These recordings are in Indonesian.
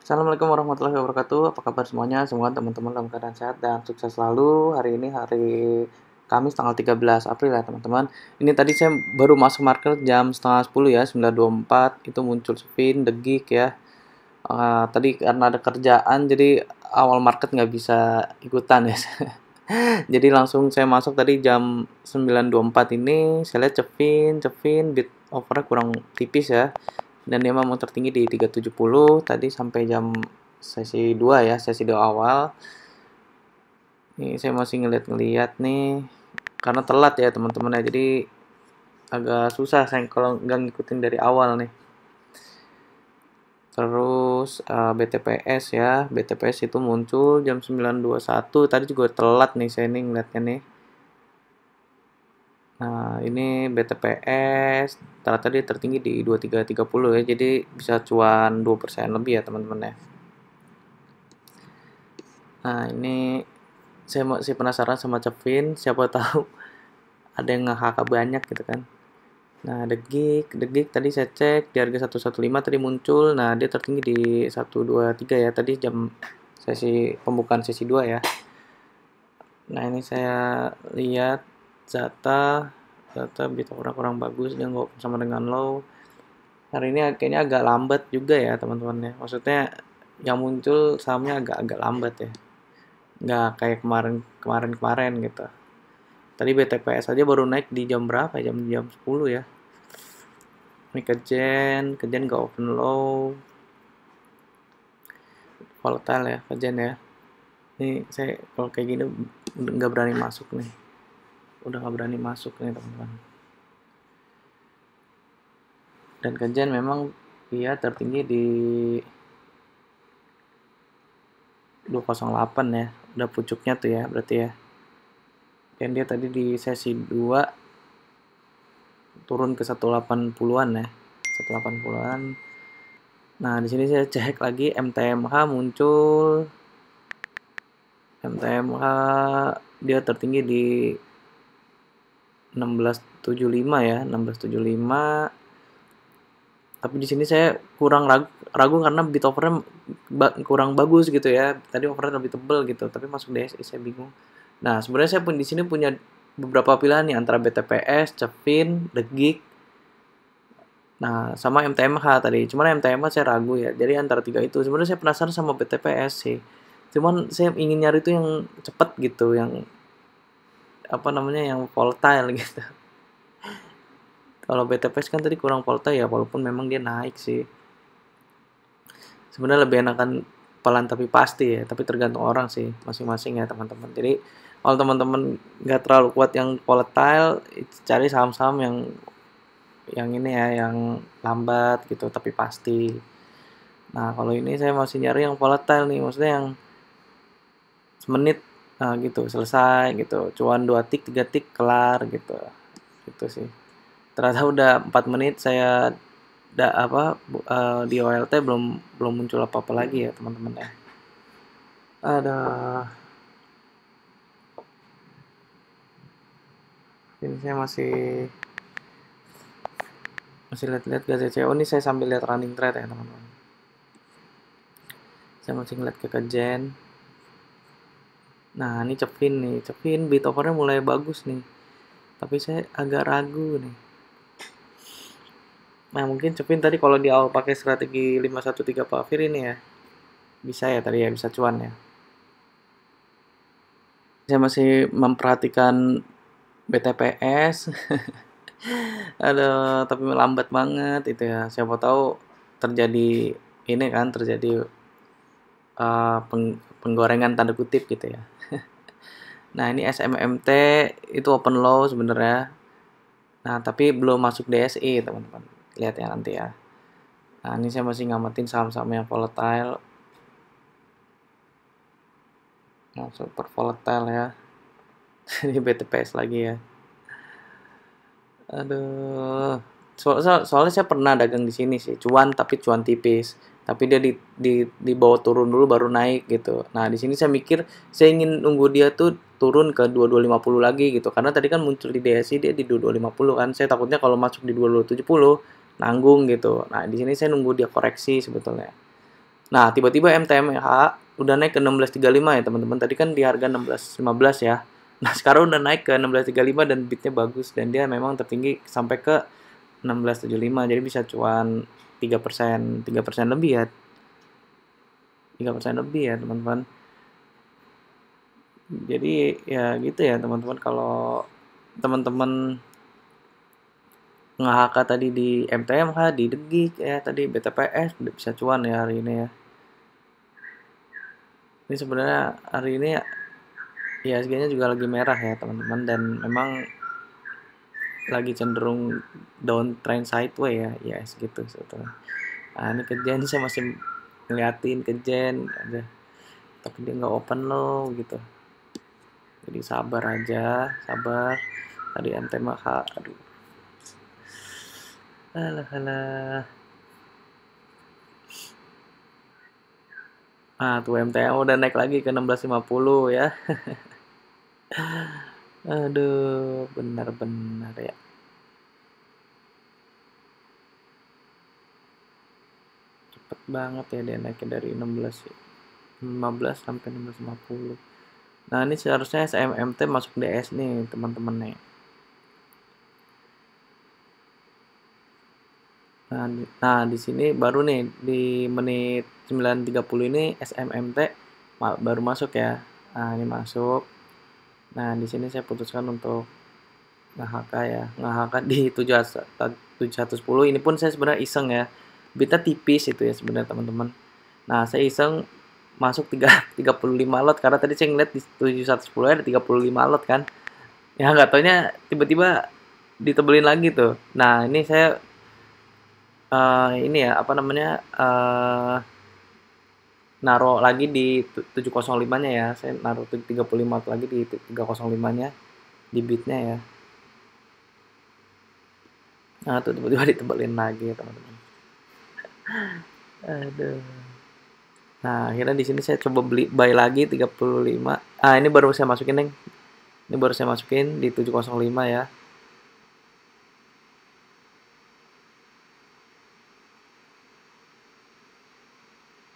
Assalamualaikum warahmatullahi wabarakatuh. Apa kabar semuanya? Semoga teman-teman dalam keadaan sehat dan sukses selalu. Hari ini hari Kamis tanggal 13 April ya teman-teman. Ini tadi saya baru masuk market jam setengah 10 ya, 9.24 itu muncul spin, The Geek ya. Tadi karena ada kerjaan jadi awal market nggak bisa ikutan ya. Jadi langsung saya masuk tadi jam 9.24 ini, saya lihat Cepin, bid overnya kurang tipis ya. Dan dia memang tertinggi di 370 tadi sampai jam sesi 2 ya, sesi 2 awal. Ini saya masih ngeliat-ngeliat nih karena telat ya teman-teman ya. Jadi agak susah saya kalau nggak ngikutin dari awal nih. Terus BTPS ya, BTPS itu muncul jam 9.21 tadi juga telat nih saya nih ngeliatnya nih. Nah, ini BTPS ternyata dia tertinggi di 2330 ya. Jadi bisa cuan 2% lebih ya, teman-teman ya. Nah, ini saya masih penasaran sama Cepin, siapa tahu ada yang nge-HK banyak gitu kan. Nah, The Geek tadi saya cek di harga 115 tadi muncul. Nah, dia tertinggi di 123 ya. Tadi jam sesi pembukaan sesi 2 ya. Nah, ini saya lihat data bit kurang bagus, dia nggak sama dengan low. Hari ini kayaknya agak lambat juga ya teman-teman ya. Maksudnya yang muncul sahamnya agak lambat ya. Nggak kayak kemarin gitu. Tadi BTPS aja baru naik di jam berapa ya? Jam 10 ya. Ini Kejen nggak open low. Volatile ya, Kejen ya. Ini saya kalau kayak gini nggak berani masuk nih. Udah nggak berani masuk nih teman-teman. Dan Kejen memang dia tertinggi di 208 ya. Udah pucuknya tuh ya berarti ya. Dan dia tadi di sesi 2 turun ke 180-an ya. 180-an. Nah, di sini saya cek lagi MTMH muncul. MTMH dia tertinggi di 1675 ya, 1675. Tapi di sini saya kurang ragu karena bit overnya kurang bagus gitu ya. Tadi overnya lebih tebal gitu, tapi masuk DSI saya bingung. Nah, sebenarnya saya pun di sini punya beberapa pilihan nih antara BTPS, Cepin, The Geek, nah sama MTMH tadi. Cuman MTMH saya ragu ya. Jadi antara tiga itu. Sebenarnya saya penasaran sama BTPS sih. Cuman saya ingin nyari itu yang cepet gitu, yang apa namanya yang volatile gitu. Kalau BTPS kan tadi kurang volatile ya, walaupun memang dia naik sih. Sebenarnya lebih enakan pelan tapi pasti ya, tapi tergantung orang sih masing-masing ya teman-teman. Jadi kalau teman-teman nggak terlalu kuat yang volatile, cari saham-saham yang ini ya, yang lambat gitu tapi pasti. Nah kalau ini saya masih nyari yang volatile nih, maksudnya yang semenit nah gitu selesai gitu, cuan 2 tik 3 tik kelar gitu, gitu sih. Ternyata udah 4 menit saya di OLT belum belum muncul apa-apa lagi ya teman-teman ya. Ada ini saya masih lihat-lihat GCCO ini, saya sambil lihat running trade ya teman-teman. Saya masih ngeliat ke Kejen. Nah ini Cepin bit overnya mulai bagus nih, tapi saya agak ragu nih. Nah mungkin Cepin tadi kalau di awal pakai strategi 513 Pavir ini ya bisa ya tadi ya, bisa cuan ya. Saya masih memperhatikan BTPS. Aduh, tapi lambat banget itu ya. Siapa tahu terjadi ini kan, terjadi penggorengan tanda kutip gitu ya. Nah, ini SMMT itu open low sebenarnya. Nah, tapi belum masuk DSI, teman-teman. Lihat ya nanti ya. Nah, ini saya masih ngamatin saham-saham yang volatile. Nah, super volatile ya. Ini BTPS lagi ya. Aduh. Soalnya saya pernah dagang di sini sih, cuan tapi cuan tipis. Tapi dia dibawa turun dulu baru naik gitu. Nah, di sini saya mikir saya ingin nunggu dia tuh turun ke 2250 lagi gitu. Karena tadi kan muncul di DSI dia di 2250 kan. Saya takutnya kalau masuk di 2270 nanggung gitu. Nah, di sini saya nunggu dia koreksi sebetulnya. Nah, tiba-tiba MTMH udah naik ke 1635 ya teman-teman. Tadi kan di harga 1615 ya. Nah, sekarang udah naik ke 1635 dan bitnya bagus dan dia memang tertinggi sampai ke 1675. Jadi bisa cuan 3%, 3% lebih ya. 3% lebih ya, teman-teman. Jadi ya gitu ya, teman-teman. Kalau teman-teman nge-HK tadi di MTMH, di Degik ya, tadi BTPS udah bisa cuan ya hari ini ya. Ini sebenarnya hari ini IHSG-nya juga lagi merah ya teman-teman, dan memang lagi cenderung downtrend sideway ya IHSG gitu sebetulnya. Nah ini Kejen saya masih ngeliatin Kejen ada, tapi dia nggak open low gitu. Jadi sabar aja, sabar. Tadi MTMH, aduh. Alah, alah. Nah, tuh MTM udah naik lagi ke 1650 ya. Aduh, benar-benar ya. Cepet banget ya dia naiknya dari 15 sampai 1650. Nah, ini seharusnya SMMT masuk DS nih, teman-teman nih. Nah, di sini baru nih di menit 9.30 ini SMMT baru masuk ya. Nah, ini masuk. Nah, di sini saya putuskan untuk nge-HK ya. Nge-HK di 7110. Ini pun saya sebenarnya iseng ya. Bitnya tipis itu ya sebenarnya teman-teman. Nah, saya iseng masuk 35 lot karena tadi saya ngeliat di 7110 ada 35 lot kan. Ya nggak taunya tiba-tiba ditebelin lagi tuh. Nah, ini saya ini ya apa namanya naruh lagi di 705-nya ya. Saya naruh 35 lagi di 305-nya di bitnya ya. Nah, tuh tiba-tiba ditebelin lagi ya, teman-teman. Aduh. Nah, akhirnya di sini saya coba beli buy lagi 35. Ah, ini baru saya masukin, Neng. Ini baru saya masukin di 705 ya.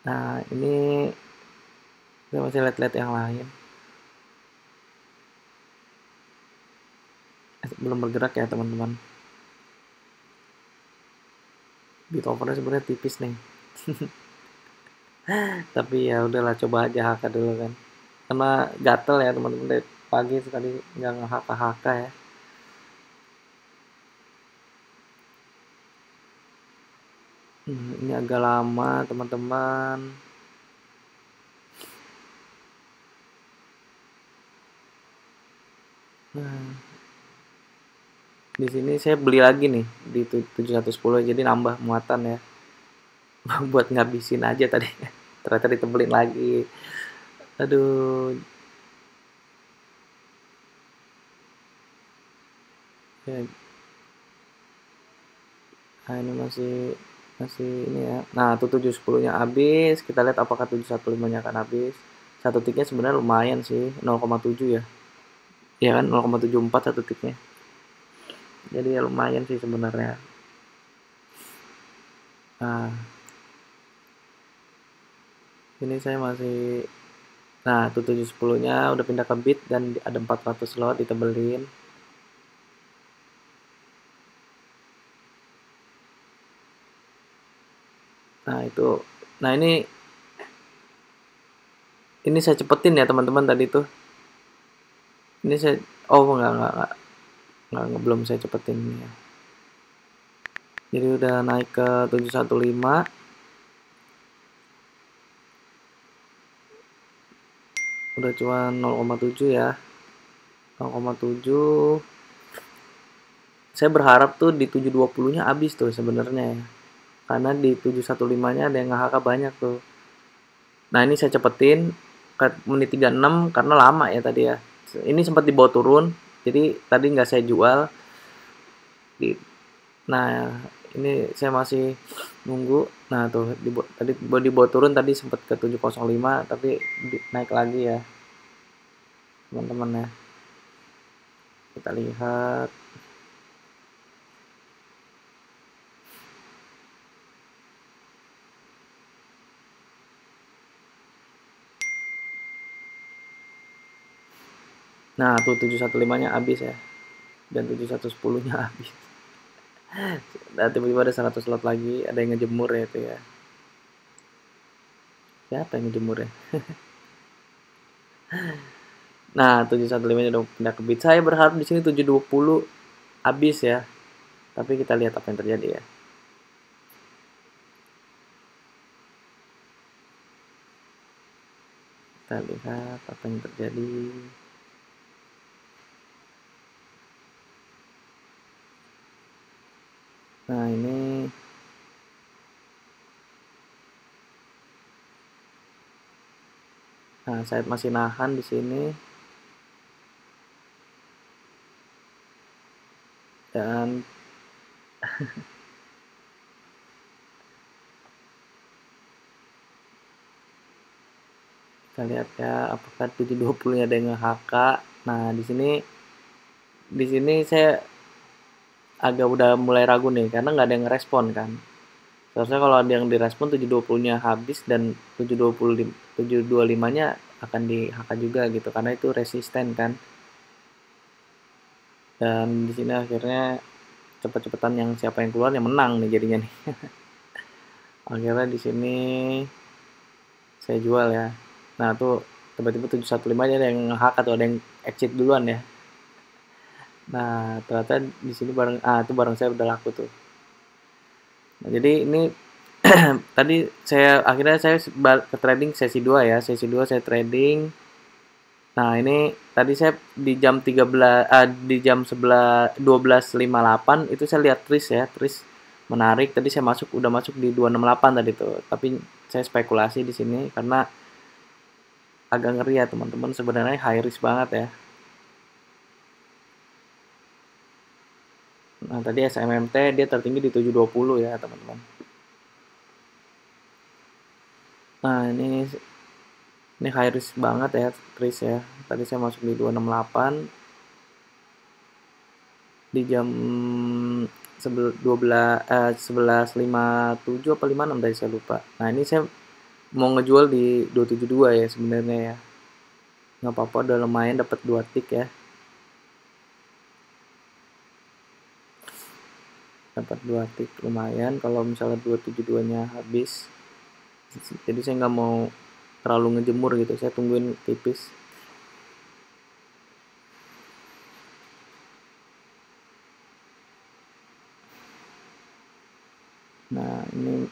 Nah, ini saya masih lihat-lihat yang lain. Belum bergerak ya, teman-teman. Bit overnya sebenarnya tipis nih. Tapi ya udahlah, coba aja HK dulu kan. Karena gatel ya, teman-teman, dari pagi tadi nggak nge-HK ya. Ini agak lama, teman-teman. Nah, di sini saya beli lagi nih di 7110 jadi nambah muatan ya. Buat ngabisin aja tadi. Ternyata ditebelin lagi. Aduh. Ya, nah ini masih masih ini ya. Nah, tuh 710-nya habis. Kita lihat apakah 715-nya akan habis. Satu tiknya sebenarnya lumayan sih, 0,7 ya. Ya kan 0,74 satu tiknya. Jadi ya lumayan sih sebenarnya. Nah, ini saya masih. Nah, tuh 710-nya udah pindah ke bit dan ada 400 lot ditebelin. Nah, itu. Nah, ini saya cepetin ya teman-teman tadi tuh. Ini saya enggak, belum saya cepetin ya. Jadi udah naik ke 715. Udah cuma 0,7 ya. 0,7. Saya berharap tuh di 720-nya habis tuh sebenarnya ya. Karena di 715-nya ada yang nge-HK banyak tuh. Nah, ini saya cepetin ke menit 36 karena lama ya tadi ya. Ini sempat dibawa turun. Jadi tadi nggak saya jual. Nah, ini saya masih nunggu. Nah, tuh tadi dibawa turun tadi sempat ke 705 tapi naik lagi ya, teman-teman ya. Kita lihat. Nah, tuh 715-nya habis ya. Dan 7110-nya habis. Nah, tiba-tiba ada 100 slot lagi, ada yang ngejemur ya itu ya. Siapa yang ngejemur ya? Nah, 715-nya udah pindah ke bid. Saya berharap di sini 720 habis ya. Tapi kita lihat apa yang terjadi ya. Kita lihat apa yang terjadi. Nah, ini saya masih nahan di sini. Dan kita lihat ya apakah 720-nya ada yang nge-HK. Nah, di sini saya agak udah mulai ragu nih karena nggak ada yang ngerespon kan. Seharusnya kalau ada yang direspon 720-nya habis dan 725-nya akan di HK juga gitu karena itu resisten kan. Dan di sini akhirnya cepet-cepetan yang siapa yang keluar yang menang nih jadinya nih. Akhirnya di sini saya jual ya. Nah, tuh tiba-tiba 715 ada yang nge-hack atau ada yang exit duluan ya. Nah, ternyata di sini itu bareng saya udah laku tuh. Nah, jadi ini tadi akhirnya saya ke trading sesi 2 ya. Sesi 2 saya trading. Nah, ini tadi saya di jam 13 di jam 12.58 itu saya lihat tris ya, tris menarik. Tadi saya udah masuk di 268 tadi tuh. Tapi saya spekulasi di sini karena agak ngeri ya teman-teman, sebenarnya high risk banget ya. Nah, tadi SMMT dia tertinggi di 720 ya teman-teman. Nah, ini high risk banget ya tris ya. Tadi saya masuk di 268 di jam 11.57 apa 56 tadi saya lupa. Nah, ini saya mau ngejual di 272 ya sebenarnya ya. Nggak apa-apa, udah lumayan dapat 2 tick ya. Dapat 2 tick lumayan kalau misalnya 272-nya habis. Jadi saya nggak mau terlalu ngejemur gitu, saya tungguin tipis. Nah, ini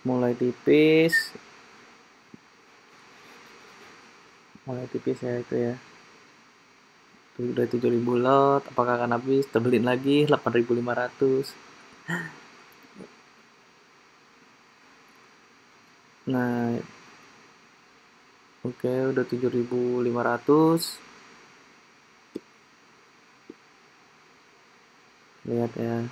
mulai tipis ya itu ya. Tuh, udah 7.000 lot, apakah akan habis? Terbelin lagi 8.500. Nah, oke, udah 7.500. Lihat ya.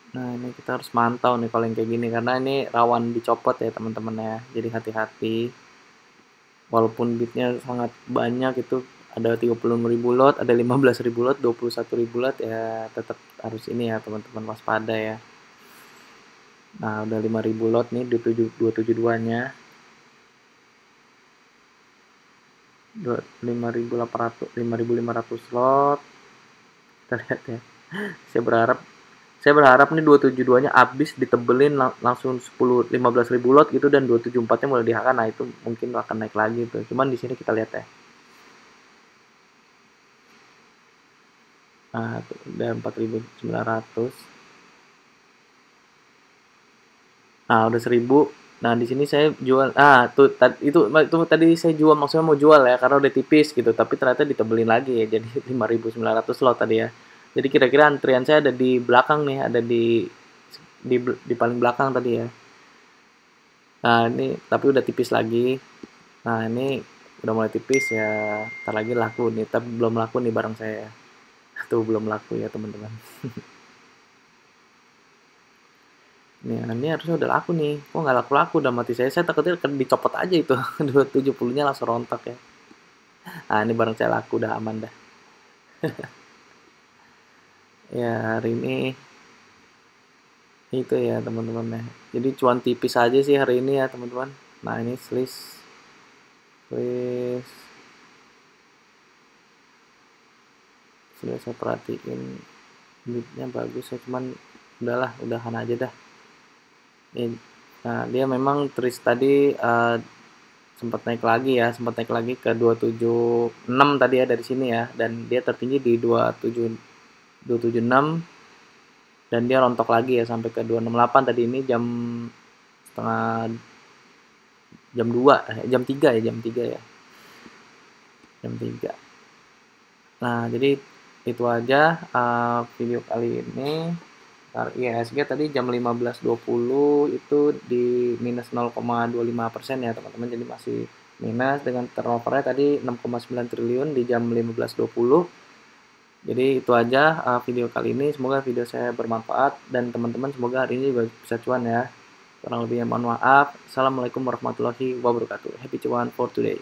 Nah, ini kita harus mantau nih kalau yang kayak gini karena ini rawan dicopot ya teman-teman ya. Jadi hati-hati. Walaupun bitnya sangat banyak, itu ada 36.000 lot, ada 15.000 lot, 21.000 lot ya, tetap harus ini ya teman-teman, waspada ya. Nah, udah 5.000 lot nih di 272-nya. 5.500 lot. Kita lihat ya. Saya berharap nih 272-nya habis ditebelin langsung 15.000 lot gitu dan 274-nya mulai dihakan. Nah, itu mungkin akan naik lagi tuh. Cuman di sini kita lihat ya. Nah, tuh, udah 4.900. Nah, udah 1.000. Nah, di sini saya jual. Itu tadi saya jual, maksudnya mau jual ya karena udah tipis gitu, tapi ternyata ditebelin lagi ya jadi 5.900 lot tadi ya. Jadi kira-kira antrian saya ada di belakang nih, ada di paling belakang tadi ya. Nah, ini tapi udah tipis lagi. Nah, ini udah mulai tipis ya. Ntar lagi laku nih, tapi belum laku nih barang saya. Tuh belum laku ya, teman-teman. Nih, ini harusnya udah laku nih. Kok nggak laku-laku udah mati saya. Saya takutnya dicopot aja itu. 270-nya langsung rontok ya. Nah, ini barang saya laku udah aman dah. Ya, hari ini Itu ya teman-teman ya. Jadi cuan tipis aja sih hari ini ya teman-teman. Nah ini list sudah saya perhatiin leadnya bagus ya, cuman udahlah, udahan aja dah. Nah dia memang tris tadi sempat naik lagi ya, sempat naik lagi ke 276 tadi ya dari sini ya, dan dia tertinggi di 276 dan dia rontok lagi ya sampai ke 268 tadi. Ini setengah jam 2 jam 3 ya, jam 3. Nah jadi itu aja video kali ini. IHSG tadi jam 15.20 itu di minus 0,25% ya teman-teman, jadi masih minus dengan turnovernya tadi 6,9 triliun di jam 15.20. Jadi itu aja video kali ini, semoga video saya bermanfaat dan teman-teman semoga hari ini juga bisa cuan ya. Kurang lebihnya mohon maaf. Assalamualaikum warahmatullahi wabarakatuh. Happy cuan for today.